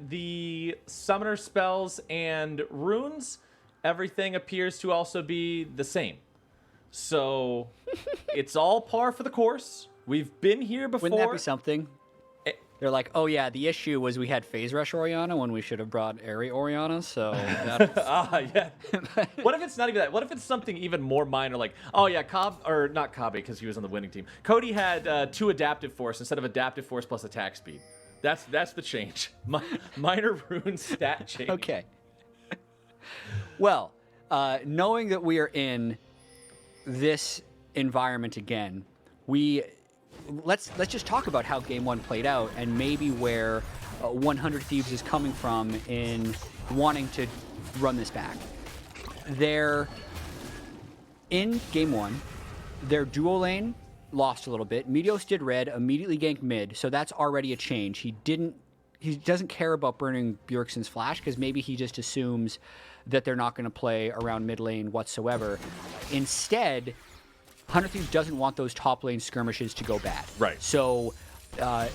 the summoner spells and runes, everything appears to also be the same. So it's all par for the course. We've been here before. Wouldn't that be something? They're like, oh yeah, the issue was we had Phase Rush Orianna when we should have brought Airy Orianna, so yeah. What if it's not even that? What if it's something even more minor, like, oh yeah, not Kabe, because he was on the winning team. Cody had 2 adaptive force instead of adaptive force plus attack speed. That's the change. Minor rune stat change. Okay. Well, knowing that we are in this environment again, let's just talk about how Game 1 played out and maybe where 100 Thieves is coming from in wanting to run this back. In Game 1, their duo lane lost a little bit. Meteos did red, immediately ganked mid, so that's already a change. He doesn't care about burning Bjergsen's flash because maybe he just assumes that they're not going to play around mid lane whatsoever. Instead, 100 Thieves doesn't want those top lane skirmishes to go bad. Right. So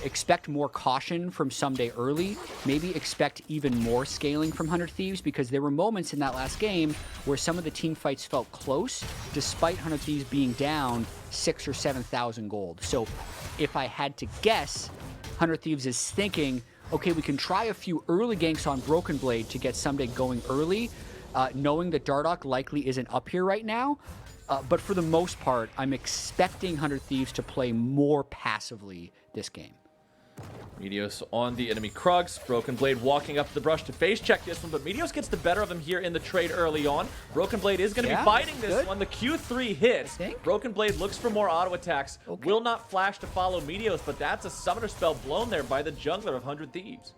expect more caution from Someday early. Maybe expect even more scaling from 100 Thieves, because there were moments in that last game where some of the team fights felt close, despite 100 Thieves being down 6,000 or 7,000 gold. So if I had to guess, 100 Thieves is thinking, okay, we can try a few early ganks on Broken Blade to get Someday going early, knowing that Dardoch likely isn't up here right now. But for the most part, I'm expecting 100 Thieves to play more passively this game. Meteos on the enemy Krugs. Broken Blade walking up to the brush to face check this one, but Meteos gets the better of him here in the trade early on. Broken Blade is going to be fighting this one. The Q3 hits. Broken Blade looks for more auto attacks. Okay. Will not flash to follow Meteos, but that's a summoner spell blown there by the jungler of 100 Thieves.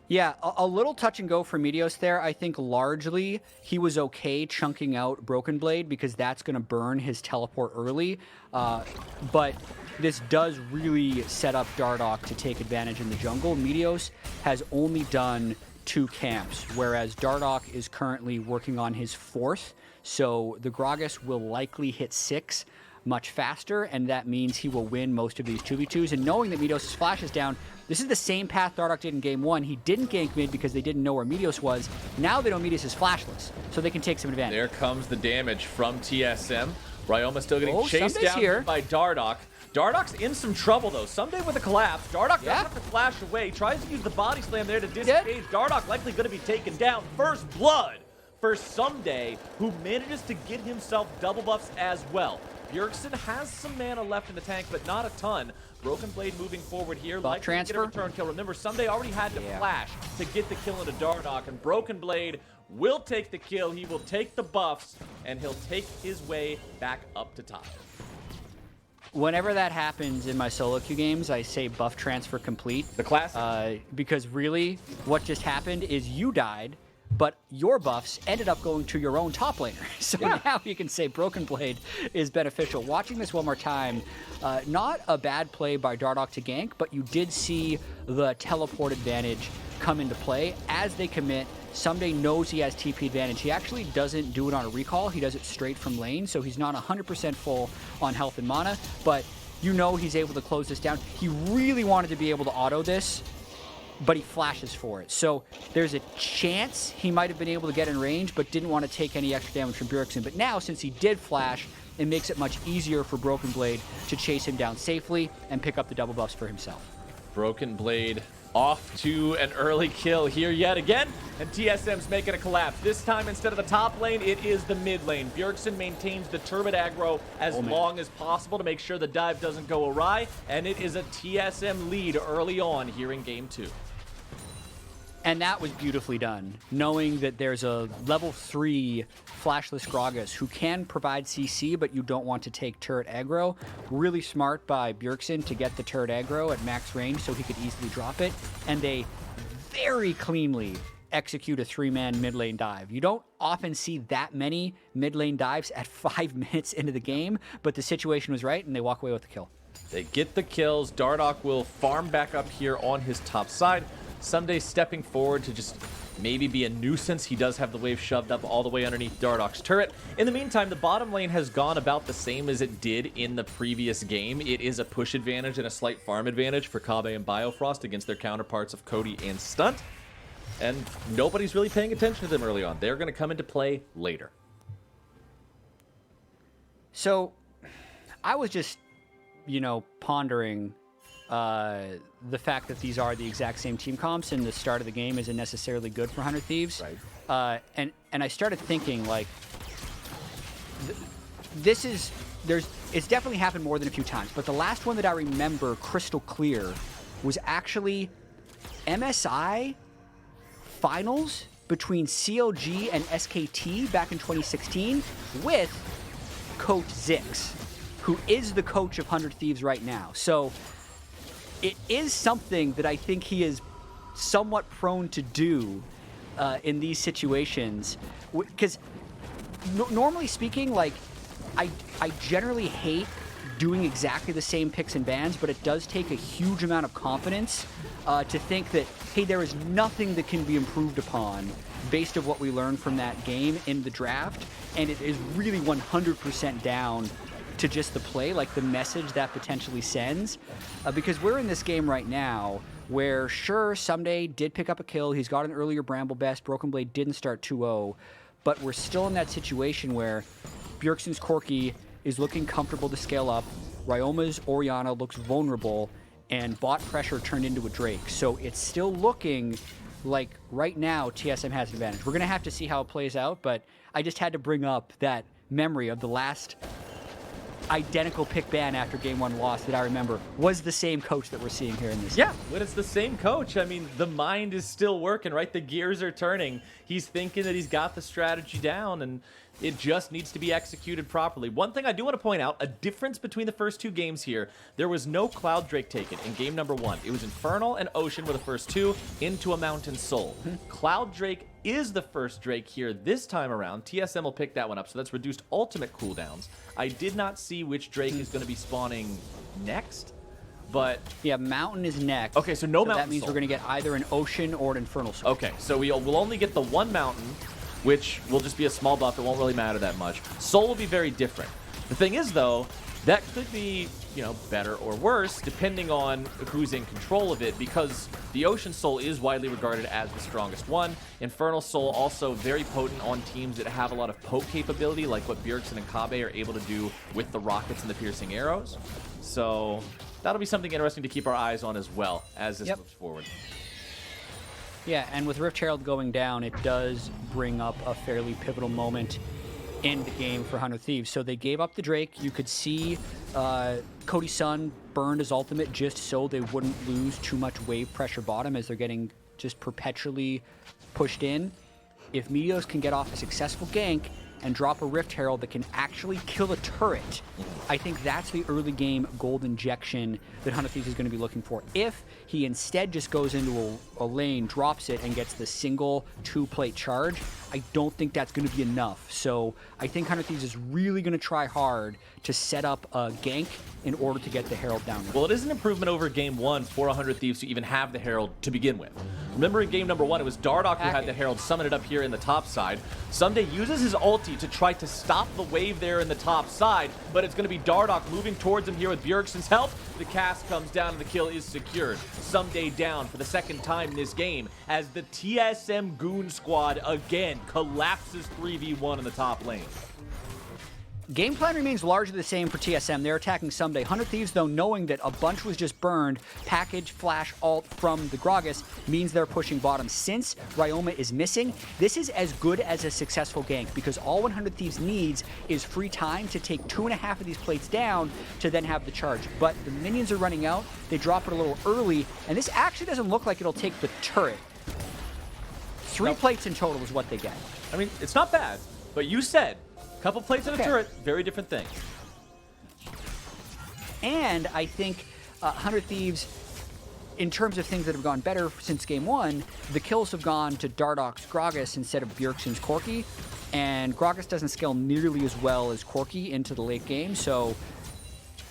Yeah, a little touch and go for Meteos there. I think largely he was okay chunking out Broken Blade because that's going to burn his teleport early. But this does really set up Dardoch to take advantage in the jungle. Meteos has only done 2 camps, whereas Dardoch is currently working on his 4th. So the Gragas will likely hit 6 much faster, and that means he will win most of these 2v2s. And knowing that Meteos' flash is down, this is the same path Dardoch did in Game 1. He didn't gank mid because they didn't know where Meteos was. Now they know Meteos is flashless, so they can take some advantage. There comes the damage from TSM. Ryoma still getting chased down here by Dardoch. Dardoch's in some trouble, though. Someday with a collapse. Dardoch doesn't have to flash away. Tries to use the body slam there to disengage. Dardoch likely going to be taken down. First blood for Someday, who manages to get himself double buffs as well. Bjergsen has some mana left in the tank, but not a ton. Broken Blade moving forward here. Buff transfer. Get a return kill. Remember, Someday already had to flash to get the kill into Dardoch, and Broken Blade will take the kill. He will take the buffs, and he'll take his way back up to top. Whenever that happens in my solo queue games, I say buff transfer complete. The classic. Because really, what just happened is you died, but your buffs ended up going to your own top laner. So now you can say Broken Blade is beneficial. Watching this one more time, not a bad play by Dardoch to gank, but you did see the teleport advantage come into play. As they commit, Someday knows he has TP advantage. He actually doesn't do it on a recall. He does it straight from lane, so he's not 100% full on health and mana, but you know he's able to close this down. He really wanted to be able to auto this, but he flashes for it. So there's a chance he might have been able to get in range, but didn't want to take any extra damage from Bjergsen. But now, since he did flash, it makes it much easier for Broken Blade to chase him down safely and pick up the double buffs for himself. Broken Blade off to an early kill here yet again, and TSM's making a collapse. This time, instead of the top lane, it is the mid lane. Bjergsen maintains the turbid aggro as long as possible to make sure the dive doesn't go awry, and it is a TSM lead early on here in Game 2. And that was beautifully done, knowing that there's a level 3 flashless Gragas who can provide CC, but you don't want to take turret aggro. Really smart by Bjergsen to get the turret aggro at max range so he could easily drop it. And they very cleanly execute a 3-man mid lane dive. You don't often see that many mid lane dives at 5 minutes into the game, but the situation was right and they walk away with the kill. They get the kills. Dardoch will farm back up here on his top side. Someday stepping forward to just maybe be a nuisance. He does have the wave shoved up all the way underneath Dardoch's turret. In the meantime, the bottom lane has gone about the same as it did in the previous game. It is a push advantage and a slight farm advantage for Kobbe and Biofrost against their counterparts of Cody and Stunt. And nobody's really paying attention to them early on. They're going to come into play later. So, I was just, pondering the fact that these are the exact same team comps and the start of the game isn't necessarily good for 100 Thieves. Right. And I started thinking, like, it's definitely happened more than a few times, but the last one that I remember crystal clear was actually MSI finals between CLG and SKT back in 2016 with Coach Zix, who is the coach of 100 Thieves right now. So it is something that I think he is somewhat prone to do in these situations. Because normally speaking, like, I generally hate doing exactly the same picks and bans, but it does take a huge amount of confidence to think that, hey, there is nothing that can be improved upon based on what we learned from that game in the draft, and it is really 100% down to just the play, like the message that potentially sends. Because we're in this game right now where, sure, Someday did pick up a kill. He's got an earlier Bramble Best. Broken Blade didn't start 2-0. But we're still in that situation where Bjergsen's Corki is looking comfortable to scale up. Ryoma's Orianna looks vulnerable, and bot pressure turned into a Drake. So it's still looking like right now TSM has an advantage. We're going to have to see how it plays out, but I just had to bring up that memory of the last identical pick ban after game one loss that I remember was the same coach that we're seeing here in this. Yeah, when it's the same coach, I mean, the mind is still working, right? The gears are turning. He's thinking that he's got the strategy down, and it just needs to be executed properly. One thing I do want to point out, a difference between the first two games here, there was no Cloud Drake taken in game number one. It was Infernal and Ocean were the first two, into a Mountain Soul. Cloud Drake is the first Drake here this time around. TSM will pick that one up, so that's reduced ultimate cooldowns. I did not see which Drake is going to be spawning next, but... Yeah, Mountain is next. Okay, so no Mountain that means Soul. we're going to get either an Ocean or an Infernal Soul. Okay, so we'll only get the one Mountain, which will just be a small buff. It won't really matter that much. Soul will be very different. The thing is, though, that could be, better or worse, depending on who's in control of it, because the Ocean Soul is widely regarded as the strongest one. Infernal Soul also very potent on teams that have a lot of poke capability, like what Bjergsen and Kobbe are able to do with the rockets and the piercing arrows. So that'll be something interesting to keep our eyes on as well as this moves forward. Yeah, and with Rift Herald going down, it does bring up a fairly pivotal moment in the game for 100 Thieves. So they gave up the Drake. You could see Cody Sun burned his ultimate just so they wouldn't lose too much wave pressure bottom as they're getting just perpetually pushed in. If Meteos can get off a successful gank and drop a Rift Herald that can actually kill a turret, I think that's the early game gold injection that 100 Thieves is going to be looking for. If he instead just goes into a lane, drops it, and gets the single 2-plate charge, I don't think that's going to be enough. So I think 100 Thieves is really going to try hard to set up a gank in order to get the Herald down. Well, it is an improvement over game one for 100 Thieves to even have the Herald to begin with. Remember in game number one, it was Dardoch who had the Herald summon it up here in the top side. Someday uses his ulti to try to stop the wave there in the top side, but it's going to be Dardoch moving towards him here with Bjergsen's help. The cast comes down and the kill is secured. Someday down for the second time in this game as the TSM Goon Squad again collapses 3v1 in the top lane. Game plan remains largely the same for TSM. They're attacking Someday. 100 Thieves, though, knowing that a bunch was just burned, package, flash, ult from the Gragas means they're pushing bottom. Since Ryoma is missing, this is as good as a successful gank because all 100 Thieves needs is free time to take 2.5 of these plates down to then have the charge. But the minions are running out. They drop it a little early, and this actually doesn't look like it'll take the turret. 3 plates in total is what they get. I mean, it's not bad, but you said couple plates in a turret, very different thing. And I think 100 Thieves, in terms of things that have gone better since game one, the kills have gone to Dardoch's Gragas instead of Bjergsen's Corki, and Gragas doesn't scale nearly as well as Corki into the late game, so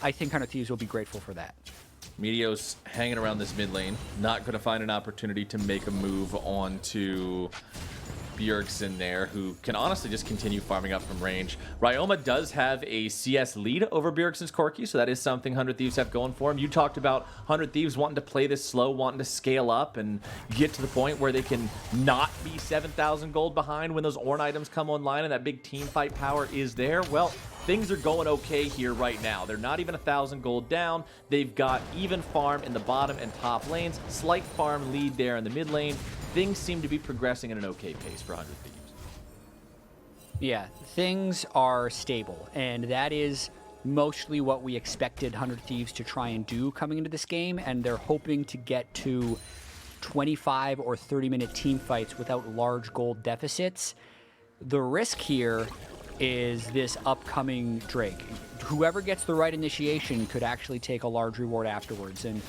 I think 100 Thieves will be grateful for that. Meteos hanging around this mid lane, not going to find an opportunity to make a move onto Bjergsen there, who can honestly just continue farming up from range. Ryoma does have a CS lead over Bjergsen's Corki, so that is something 100 Thieves have going for him. You talked about 100 Thieves wanting to play this slow, wanting to scale up and get to the point where they can not be 7,000 gold behind when those Ornn items come online and that big team fight power is there. Well, things are going okay here right now. They're not even 1,000 gold down. They've got even farm in the bottom and top lanes. Slight farm lead there in the mid lane. Things seem to be progressing at an okay pace for 100 Thieves. Yeah, things are stable, and that is mostly what we expected 100 Thieves to try and do coming into this game, and they're hoping to get to 25 or 30-minute team fights without large gold deficits. The risk here is this upcoming Drake. Whoever gets the right initiation could actually take a large reward afterwards, and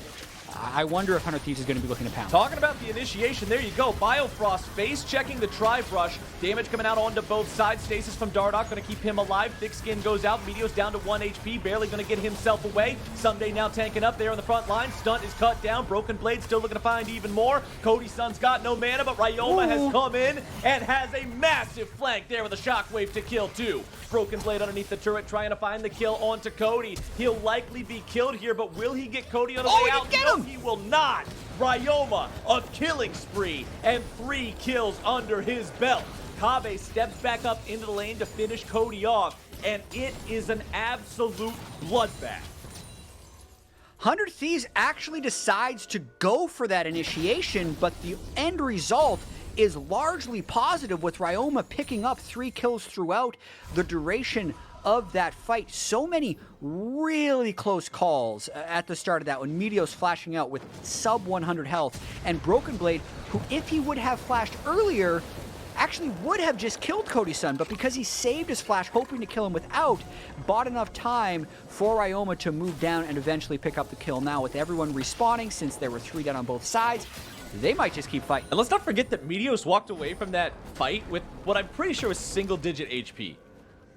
I wonder if 100 Thieves is going to be looking to pound. Talking about the initiation, there you go. Biofrost face checking the Tri-Brush. Damage coming out onto both sides. Stasis from Dardoch going to keep him alive. Thick Skin goes out. Meteos down to 1 HP. Barely going to get himself away. Someday now tanking up there on the front line. Stunt is cut down. Broken Blade still looking to find even more. Cody Sun's got no mana, but Ryoma has come in and has a massive flank there with a Shockwave to kill too. Broken Blade underneath the turret trying to find the kill onto Cody. He'll likely be killed here, but will he get Cody on the way out? Get him! No, he will not. Ryoma, a killing spree, and 3 kills under his belt. Kobbe steps back up into the lane to finish Cody off, and it is an absolute bloodbath. 100 Thieves actually decides to go for that initiation, but the end result is largely positive, with Ryoma picking up 3 kills throughout the duration of that fight. So many really close calls at the start of that one. Meteos flashing out with sub 100 health, and Broken Blade, who if he would have flashed earlier, actually would have just killed Cody Sun, but because he saved his flash, hoping to kill him without, bought enough time for Ryoma to move down and eventually pick up the kill. Now with everyone respawning, since there were 3 down on both sides, they might just keep fighting. And let's not forget that Meteos walked away from that fight with what I'm pretty sure was single-digit HP.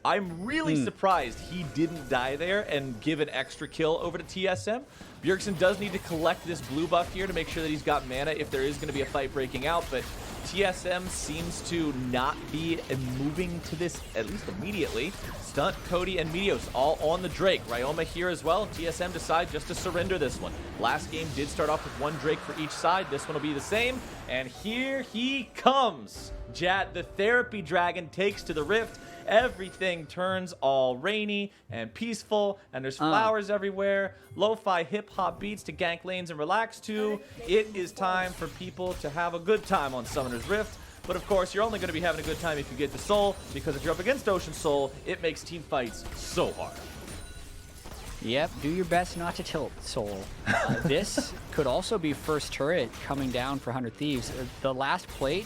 I'm really surprised he didn't die there and give an extra kill over to TSM. Bjergsen does need to collect this blue buff here to make sure that he's got mana if there is going to be a fight breaking out, but TSM seems to not be moving to this, at least immediately. Stunt, Cody, and Meteos all on the Drake. Ryoma here as well. TSM decide just to surrender this one. Last game did start off with 1 Drake for each side. This one will be the same. And here he comes. Jat, the Therapy Dragon, takes to the Rift. Everything turns all rainy and peaceful, and there's flowers everywhere. Lo-fi hip-hop beats to gank lanes and relax to. It is time for people to have a good time on Summoner's Rift. But of course, you're only going to be having a good time if you get to Soul, because if you're up against Ocean Soul, it makes team fights so hard. Yep, do your best not to tilt, Soul. This could also be first turret coming down for 100 Thieves. The last plate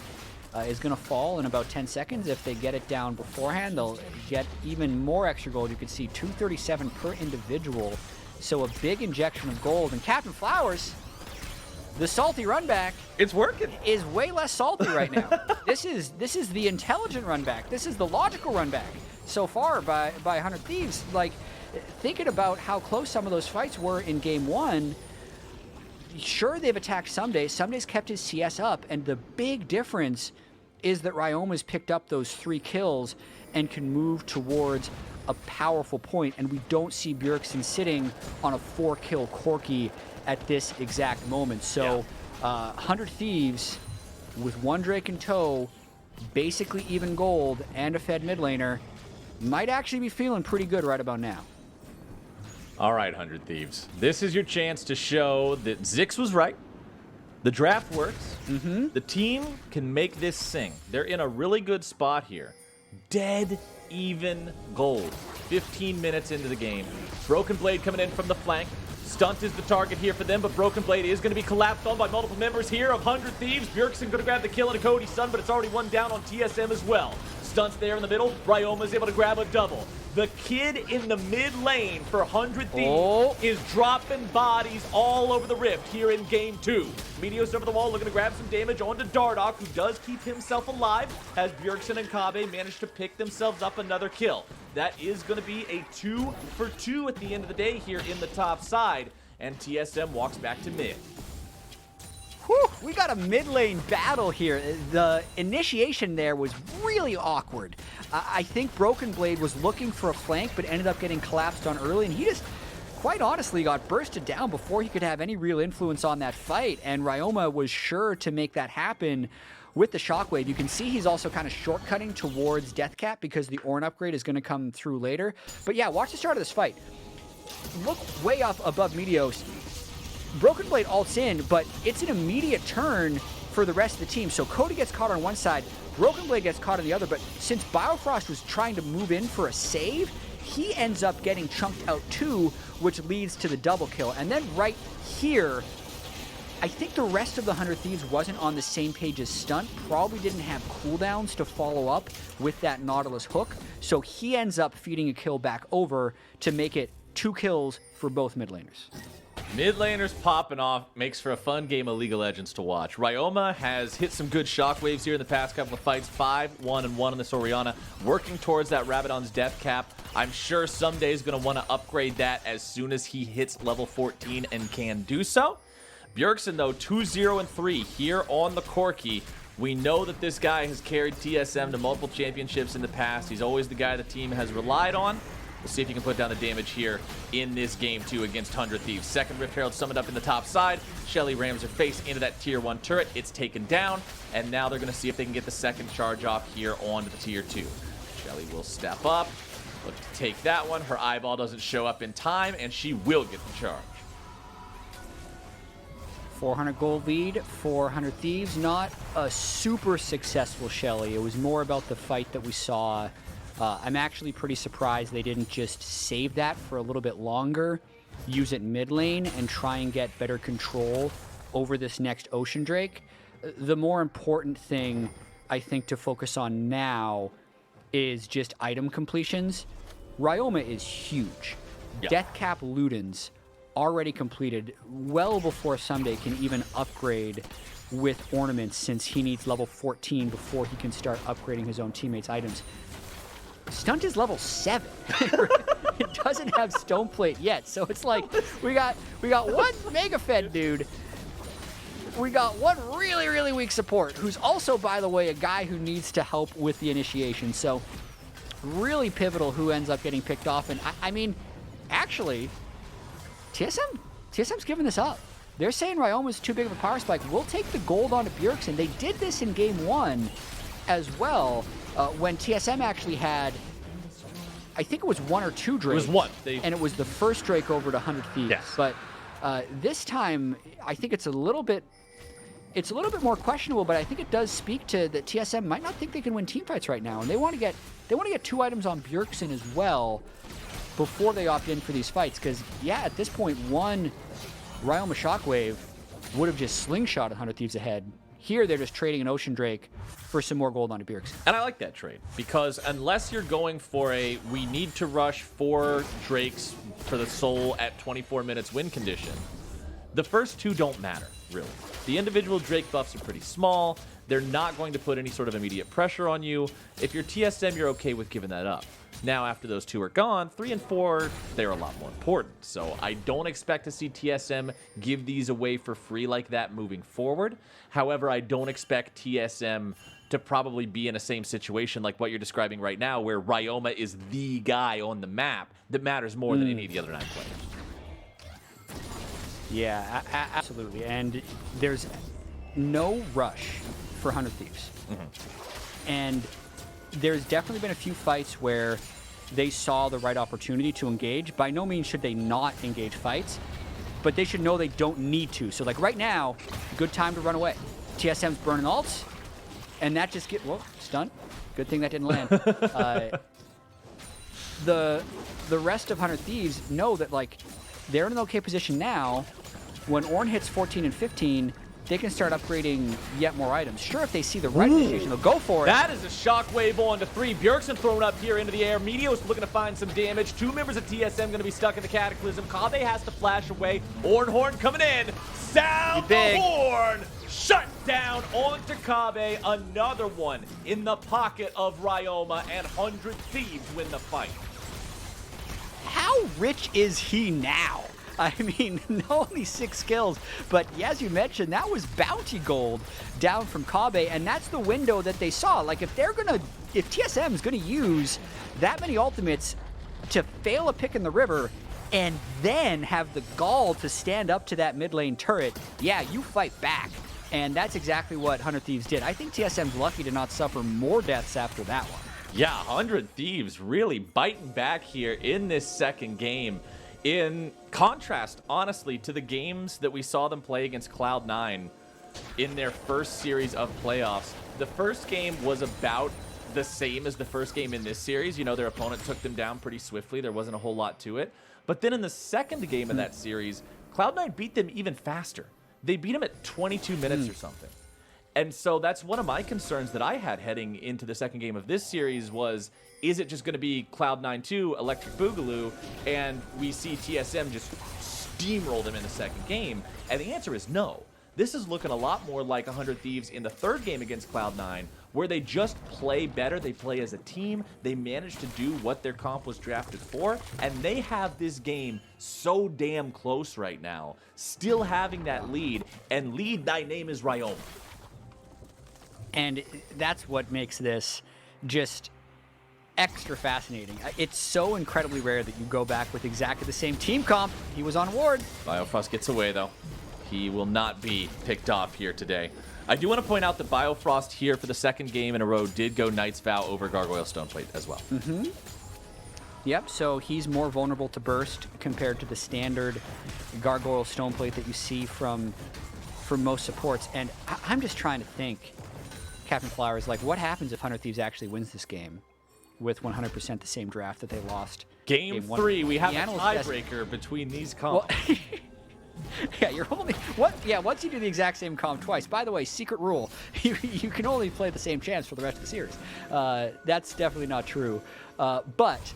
is going to fall in about 10 seconds. If they get it down beforehand, they'll get even more extra gold. You can see 237 per individual, so a big injection of gold. And Captain Flowers, the salty run back, it's working, is way less salty right now. This is the intelligent run back. This is the logical run back so far by 100 Thieves. Like, thinking about how close some of those fights were in game 1, sure, they've attacked Someday. Someday's kept his CS up, and the big difference is that Ryoma's picked up those 3 kills and can move towards a powerful point, and we don't see Bjergsen sitting on a 4-kill Corki at this exact moment. So 100 Thieves with 1 Drake in tow, basically even gold, and a fed mid laner, might actually be feeling pretty good right about now. All right, 100 Thieves. This is your chance to show that Zix was right. The draft works. The team can make this sing. They're in a really good spot here. Dead even gold. 15 minutes into the game. Broken Blade coming in from the flank. Stunt is the target here for them, but Broken Blade is going to be collapsed on by multiple members here of 100 Thieves. Bjergsen going to grab the kill on Cody Sun, but it's already 1 down on TSM as well. Stunt's there in the middle. Ryoma's able to grab a double. The kid in the mid lane for 100 Thieves is dropping bodies all over the Rift here in game 2. Meteos over the wall looking to grab some damage onto Dardoch, who does keep himself alive, as Bjergsen and Kobbe manage to pick themselves up another kill. That is going to be a 2 for 2 at the end of the day here in the top side. and TSM walks back to mid. Whew, we got a mid lane battle here. The initiation there was really awkward. I think Broken Blade was looking for a flank, but ended up getting collapsed on early, and he just, quite honestly, got bursted down before he could have any real influence on that fight, and Ryoma was sure to make that happen with the Shockwave. You can see he's also kind of shortcutting towards Deathcap because the Ornn upgrade is going to come through later. But yeah, watch the start of this fight. Look way up above Meteos. Broken Blade ults in, but it's an immediate turn for the rest of the team. So Cody gets caught on one side, Broken Blade gets caught on the other, but since Biofrost was trying to move in for a save, he ends up getting chunked out too, which leads to the double kill. And then right here, I think the rest of the 100 Thieves wasn't on the same page as Stunt, probably didn't have cooldowns to follow up with that Nautilus hook, so he ends up feeding a kill back over to make it 2 kills for both mid laners. Mid laners popping off makes for a fun game of League of Legends to watch. Ryoma has hit some good shockwaves here in the past couple of fights. 5-1-1 on this Orianna, working towards that Rabadon's death cap. I'm sure someday he's going to want to upgrade that as soon as he hits level 14 and can do so. Bjergsen, though, 2-0-3 here on the Corki. We know that this guy has carried TSM to multiple championships in the past. He's always the guy the team has relied on. We'll see if he can put down the damage here in this game 2 against 100 Thieves. Second Rift Herald summoned up in the top side. Shelly rams her face into that tier 1 turret. It's taken down, and now they're going to see if they can get the second charge off here onto the tier 2. Shelly will step up, look to take that one. Her eyeball doesn't show up in time, and she will get the charge. 400 gold lead for 100 Thieves. Not a super successful Shelly. It was more about the fight that we saw. I'm actually pretty surprised they didn't just save that for a little bit longer, use it mid lane, and try and get better control over this next Ocean Drake. The more important thing, I think, to focus on now is just item completions. Ryoma is huge. Yeah. Deathcap Ludens already completed well before Someday can even upgrade with ornaments, since he needs level 14 before he can start upgrading his own teammates' items. Stunt is level 7. It doesn't have Stone Plate yet, so it's like we got one Mega Fed dude. We got one really, really weak support, who's also, by the way, a guy who needs to help with the initiation. So really pivotal who ends up getting picked off. And I mean, actually, TSM's giving this up. They're saying Ryoma's too big of a power spike. We'll take the gold onto Bjergsen. They did this in game 1 as well. When TSM actually had, I think it was 1 or 2 Drakes. It was 1. And it was the first Drake over to 100 Thieves. Yes. But this time, I think it's a little bit more questionable, but I think it does speak to that TSM might not think they can win team fights right now. And they want to get 2 items on Bjergsen as well before they opt in for these fights. Because, yeah, at this point, 1 Ryoma Shockwave would have just slingshot 100 Thieves ahead. Here, they're just trading an Ocean Drake for some more gold onto Bjergsen. And I like that trade, because unless you're going for a we need to rush 4 Drakes for the soul at 24 minutes win condition, the first 2 don't matter, really. The individual Drake buffs are pretty small. They're not going to put any sort of immediate pressure on you. If you're TSM, you're okay with giving that up. Now, after those 2 are gone, 3 and 4, they're a lot more important. So I don't expect to see TSM give these away for free like that moving forward. However, I don't expect TSM to probably be in the same situation like what you're describing right now, where Ryoma is the guy on the map that matters more than any of the other 9 players. Yeah, absolutely. And there's no rush for 100 Thieves. Mm-hmm. And there's definitely been a few fights where they saw the right opportunity to engage. By no means should they not engage fights, but they should know they don't need to. So like right now, good time to run away. TSM's burning ults, and that just whoa, stunt. Good thing that didn't land. The rest of 100 Thieves know that like they're in an okay position now. When Ornn hits 14 and 15, they can start upgrading yet more items. Sure, if they see the right initiation, they'll go for it. That is a shockwave on to 3. Bjergsen thrown up here into the air. Meteos looking to find some damage. 2 members of TSM going to be stuck in the Cataclysm. Kave has to flash away. Horn coming in. Sound the horn. Shut down onto Kave. Another one in the pocket of Ryoma, and 100 Thieves win the fight. How rich is he now? I mean, only 6 kills, but as you mentioned, that was bounty gold down from Kabe, and that's the window that they saw. Like, if TSM is gonna use that many ultimates to fail a pick in the river, and then have the gall to stand up to that mid lane turret, yeah, you fight back. And that's exactly what 100 Thieves did. I think TSM's lucky to not suffer more deaths after that one. Yeah, 100 Thieves really biting back here in this second game. In contrast, honestly, to the games that we saw them play against Cloud9 in their first series of playoffs. The first game was about the same as the first game in this series. You know, their opponent took them down pretty swiftly. There wasn't a whole lot to it. But then in the second game of that series, Cloud9 beat them even faster. They beat them at 22 minutes or something. And so that's one of my concerns that I had heading into the second game of this series was, is it just going to be Cloud9 2, Electric Boogaloo, and we see TSM just steamroll them in the second game? And the answer is no. This is looking a lot more like 100 Thieves in the third game against Cloud9, where they just play better, they play as a team, they manage to do what their comp was drafted for, and they have this game so damn close right now, still having that lead, and lead, thy name is Ryoma. And that's what makes this just extra fascinating. It's so incredibly rare that you go back with exactly the same team comp. He was on Ward. Biofrost gets away, though. He will not be picked off here today. I do want to point out that Biofrost here for the second game in a row did go Knight's Vow over Gargoyle Stoneplate as well. Yep, so he's more vulnerable to burst compared to the standard Gargoyle Stoneplate that you see from most supports. And I'm just trying to think, Captain Flowers, like, what happens if 100 Thieves actually wins this game with 100% the same draft that they lost? Game 3, we have a tiebreaker between these comps. Well, yeah, you're only once you do the exact same comp twice. By the way, secret rule: you can only play the same chance for the rest of the series. That's definitely not true. But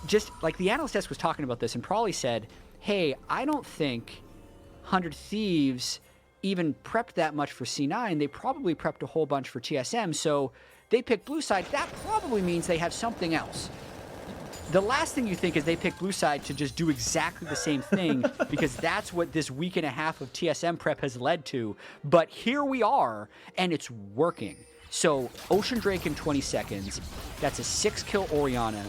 just like the analyst desk was talking about this, and probably said, "Hey, I don't think 100 Thieves even prepped that much for C9. They probably prepped a whole bunch for TSM. So they picked blue side. That probably means they have something else." The last thing you think is they pick blue side to just do exactly the same thing because that's what this week and a half of TSM prep has led to. But here we are, and it's working. So Ocean Drake in 20 seconds. That's a 6-kill Orianna.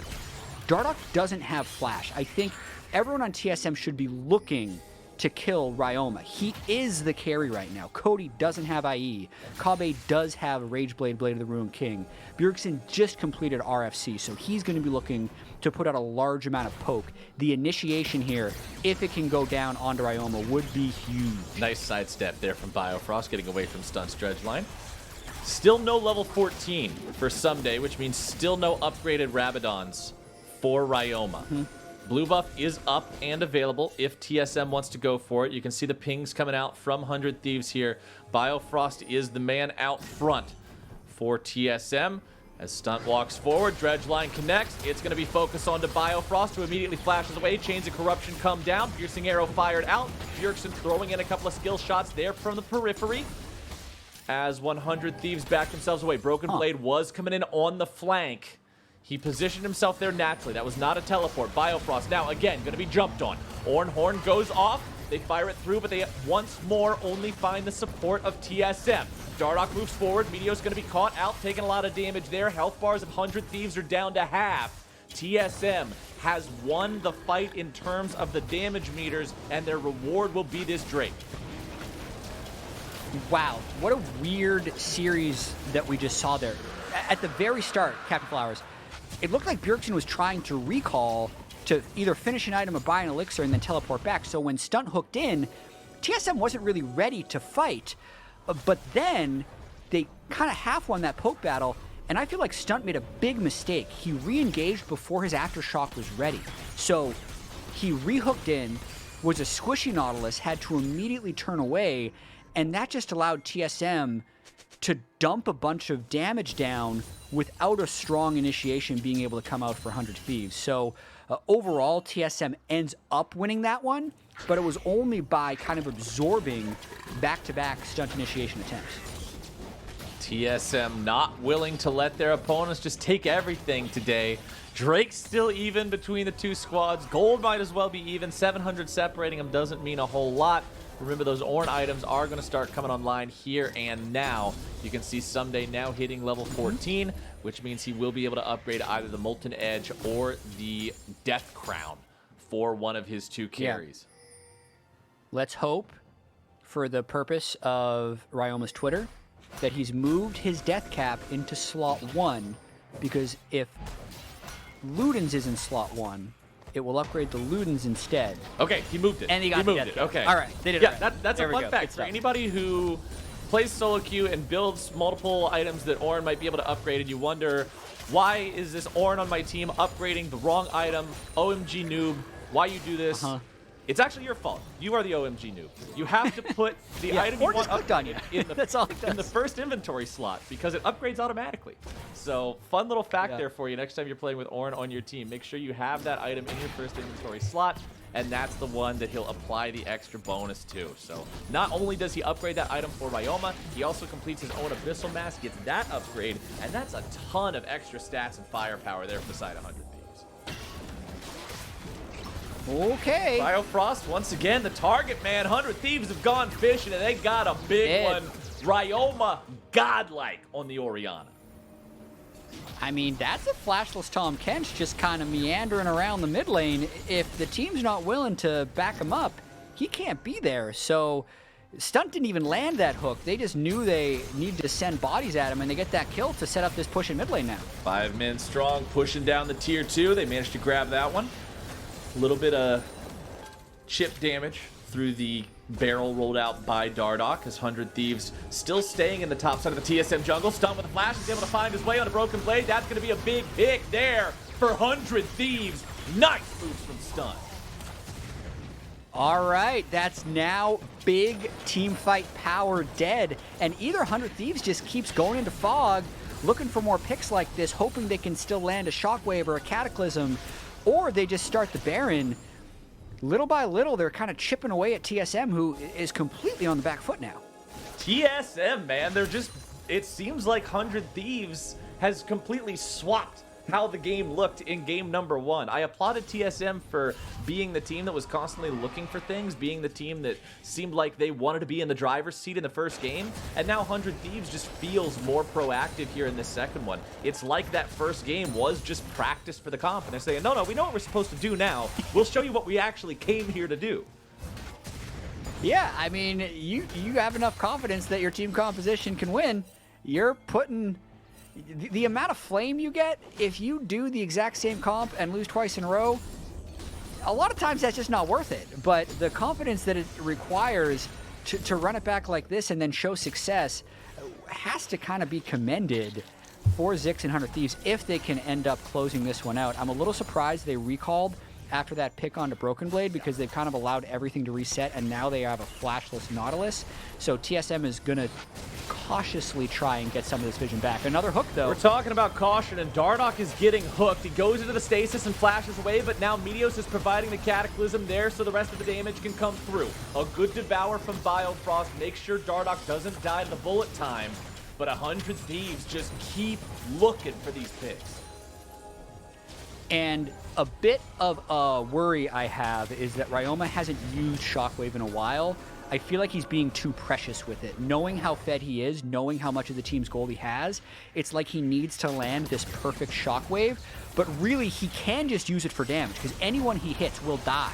Dardoch doesn't have flash. I think everyone on TSM should be looking to kill Ryoma. He is the carry right now. Cody doesn't have IE. Kabe does have Rage Blade, Blade of the Ruined King. Bjergsen just completed RFC, so he's going to be looking to put out a large amount of poke. The initiation here, if it can go down onto Ryoma, would be huge. Nice sidestep there from Biofrost, getting away from Stunt's dredge line. Still no level 14 for Someday, which means still no upgraded Rabadons for Ryoma. Blue buff is up and available if TSM wants to go for it. You can see the pings coming out from 100 Thieves here. Biofrost is the man out front for TSM. As Stunt walks forward, dredge line connects. It's going to be focused onto Biofrost, who immediately flashes away. Chains of Corruption come down. Piercing arrow fired out. Bjergsen throwing in a couple of skill shots there from the periphery. As 100 Thieves back themselves away. Broken Blade was coming in on the flank. He positioned himself there naturally. That was not a teleport. Biofrost now, again, going to be jumped on. Horn goes off. They fire it through, but they once more only find the support of TSM. Dardoch moves forward. Meteo's going to be caught out, taking a lot of damage there. Health bars of 100 Thieves are down to half. TSM has won the fight in terms of the damage meters, and their reward will be this Drake. Wow, what a weird series that we just saw there. At the very start, Captain Flowers, it looked like Bjergsen was trying to recall to either finish an item or buy an elixir and then teleport back. So when Stunt hooked in, TSM wasn't really ready to fight. But then they kind of half won that poke battle, and I feel like Stunt made a big mistake. He re-engaged before his Aftershock was ready. So he re-hooked in, was a squishy Nautilus, had to immediately turn away, and that just allowed TSM to dump a bunch of damage down without a strong initiation being able to come out for 100 Thieves. So overall, TSM ends up winning that one, but it was only by kind of absorbing back-to-back Stunt initiation attempts. TSM not willing to let their opponents just take everything today. Drake's still even between the two squads. Gold might as well be even. 700 separating them doesn't mean a whole lot. Remember, those Ornn items are going to start coming online here and now. You can see Someday now hitting level 14, which means he will be able to upgrade either the Molten Edge or the Death Crown for one of his two carries. Yeah. Let's hope, for the purpose of Ryoma's Twitter, that he's moved his death cap into slot 1, because if Ludens is in slot 1, it will upgrade the Ludens instead. Okay, he moved it. And he got moved it. it. Okay. All right, they did yeah, it right. That's a fun fact for anybody who plays solo queue and builds multiple items that Ornn might be able to upgrade, and you wonder, why is this Ornn on my team upgrading the wrong item? OMG noob, why you do this? It's actually your fault. You are the OMG noob. You have to put the item you want upgraded in the, That's all it does. in the first inventory slot, because it upgrades automatically. So fun little fact there for you next time you're playing with Ornn on your team. Make sure you have that item in your first inventory slot, and that's the one that he'll apply the extra bonus to. So not only does he upgrade that item for Ryoma, he also completes his own Abyssal Mask, gets that upgrade, and that's a ton of extra stats and firepower there for the side of 100 Thieves. Okay. Biofrost, once again, the target, man. 100 Thieves have gone fishing, and they got a big one. Ryoma, godlike on the Orianna. I mean, that's a flashless Tom Kench just kind of meandering around the mid lane. If the team's not willing to back him up, he can't be there. So Stunt didn't even land that hook. They just knew they needed to send bodies at him, and they get that kill to set up this push in mid lane now. 5 men strong, pushing down the tier 2. They managed to grab that one. A little bit of chip damage through the barrel rolled out by Dardoch, as 100 Thieves still staying in the top side of the TSM jungle. Stunt with a flash, is able to find his way on a broken blade. That's going to be a big pick there for 100 Thieves. Nice moves from Stunt. All right, that's now big team fight power dead, and either 100 Thieves just keeps going into fog, looking for more picks like this, hoping they can still land a Shockwave or a Cataclysm, or they just start the Baron. Little by little, they're kind of chipping away at TSM, who is completely on the back foot now. TSM, man, they're just, it seems like 100 Thieves has completely swapped how the game looked in game number 1. I applauded TSM for being the team that was constantly looking for things, being the team that seemed like they wanted to be in the driver's seat in the first game, and now 100 Thieves just feels more proactive here in this second one. It's like that first game was just practice for the comp, and they're saying, no, we know what we're supposed to do now. We'll show you what we actually came here to do. Yeah, I mean, you have enough confidence that your team composition can win. You're putting... The amount of flame you get if you do the exact same comp and lose twice in a row, a lot of times that's just not worth it. But the confidence that it requires to run it back like this and then show success has to kind of be commended for Zix and 100 Thieves if they can end up closing this one out. I'm a little surprised they recalled after that pick onto Broken Blade, because they've kind of allowed everything to reset, and now they have a flashless Nautilus. So TSM is going to cautiously try and get some of this vision back. Another hook, though. We're talking about caution, and Dardoch is getting hooked. He goes into the stasis and flashes away, but now Meteos is providing the Cataclysm there so the rest of the damage can come through. A good devour from Biofrost makes sure Dardoch doesn't die to the bullet time, but 100 Thieves just keep looking for these picks. And a bit of a worry I have is that Ryoma hasn't used Shockwave in a while. I feel like he's being too precious with it. Knowing how fed he is, knowing how much of the team's gold he has, it's like he needs to land this perfect Shockwave, but really he can just use it for damage, because anyone he hits will die.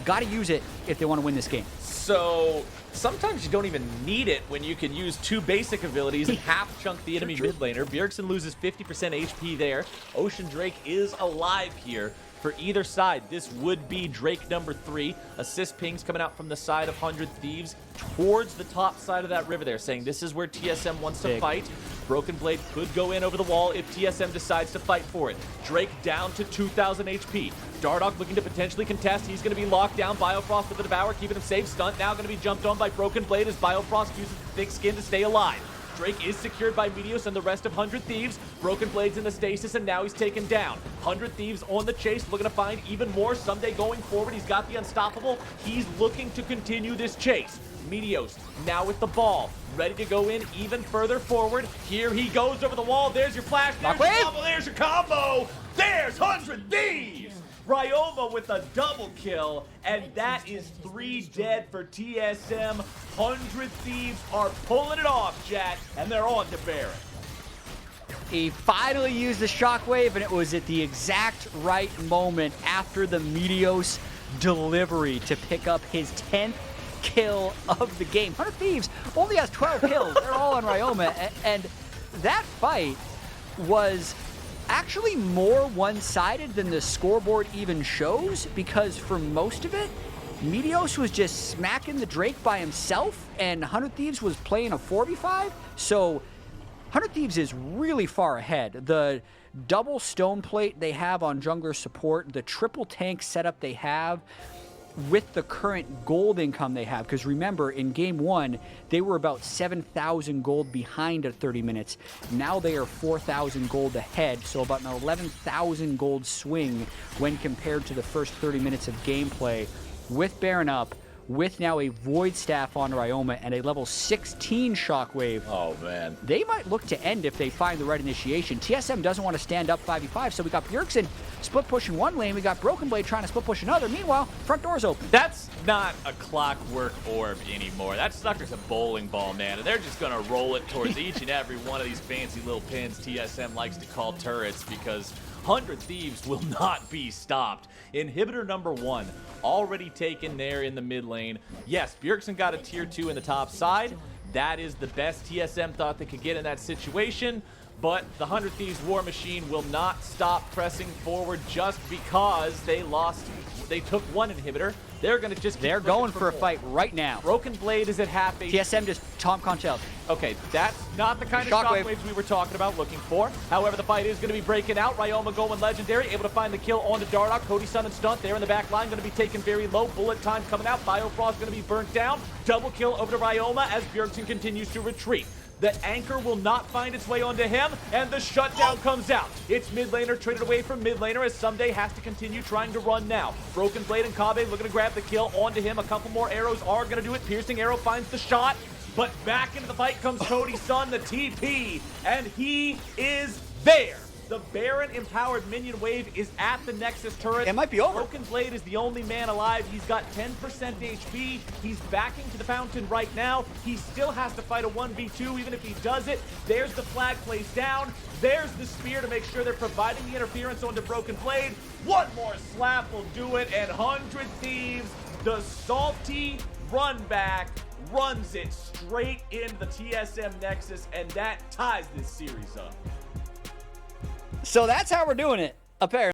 Gotta use it if they want to win this game. So sometimes you don't even need it when you can use 2 basic abilities and half chunk the enemy mid laner. Bjergsen loses 50% HP there. Ocean Drake is alive here for either side. This would be Drake number 3. Assist pings coming out from the side of 100 Thieves towards the top side of that river there, saying this is where TSM wants to fight. Broken Blade could go in over the wall if TSM decides to fight for it. Drake down to 2,000 HP. Dardoch looking to potentially contest. He's going to be locked down. Biofrost with the Devour, keeping him safe. Stunt now going to be jumped on by Broken Blade as Biofrost uses the thick skin to stay alive. Drake is secured by Meteos and the rest of 100 Thieves. Broken Blade's in the stasis, and now he's taken down. 100 Thieves on the chase, looking to find even more. Someday going forward, he's got the Unstoppable. He's looking to continue this chase. Meteos now with the ball, ready to go in even further forward. Here he goes over the wall. There's your flash. There's your combo. There's your combo. There's 100 Thieves. Ryoma with a double kill, and that is 3 dead for TSM. 100 Thieves are pulling it off, Jack, and they're on to Baron. He finally used the shockwave, and it was at the exact right moment after the Meteos delivery to pick up his 10th kill of the game. 100 Thieves only has 12 kills. They're all on Ryoma, and that fight was actually more one-sided than the scoreboard even shows, because for most of it, Meteos was just smacking the Drake by himself, and 100 Thieves was playing a 4v5, so 100 Thieves is really far ahead. The double stone plate they have on jungler support, the triple tank setup they have, with the current gold income they have, because remember, in game 1, they were about 7,000 gold behind at 30 minutes. Now they are 4,000 gold ahead, so about an 11,000 gold swing when compared to the first 30 minutes of gameplay. With Baron up, with now a Void Staff on Ryoma and a level 16 Shockwave. Oh, man. They might look to end if they find the right initiation. TSM doesn't want to stand up 5v5, so we got Bjergsen split pushing one lane. We got Broken Blade trying to split push another. Meanwhile, front door's open. That's not a clockwork orb anymore. That sucker's a bowling ball, man. And they're just going to roll it towards each and every one of these fancy little pins TSM likes to call turrets, because 100 Thieves will not be stopped. Inhibitor number 1 already taken there in the mid lane. Yes, Bjergsen got a tier 2 in the top side. That is the best TSM thought they could get in that situation. But the 100 Thieves War Machine will not stop pressing forward just because they took one inhibitor. They're going to just They're going for a fight right now. Broken Blade is at half HP. TSM just Tom Conchel. Okay, that's not the kind of shockwaves we were talking about looking for. However, the fight is going to be breaking out. Ryoma going legendary, able to find the kill onto Dardoch. Cody Sun and Stunt there in the back line, going to be taken very low. Bullet time coming out. Biofrost going to be burnt down. Double kill over to Ryoma as Bjergsen continues to retreat. The anchor will not find its way onto him, and the shutdown comes out. It's mid laner traded away from mid laner as Someday has to continue trying to run now. Broken Blade and Kabe looking to grab the kill onto him. A couple more arrows are going to do it. Piercing arrow finds the shot, but back into the fight comes Cody Sun, the TP, and he is there. The Baron-empowered minion wave is at the Nexus turret. It might be over. Broken Blade is the only man alive. He's got 10% HP. He's backing to the fountain right now. He still has to fight a 1v2, even if he does it. There's the flag placed down. There's the spear to make sure they're providing the interference onto Broken Blade. One more slap will do it, and 100 Thieves, the salty run back, runs it straight into the TSM Nexus, and that ties this series up. So that's how we're doing it, apparently.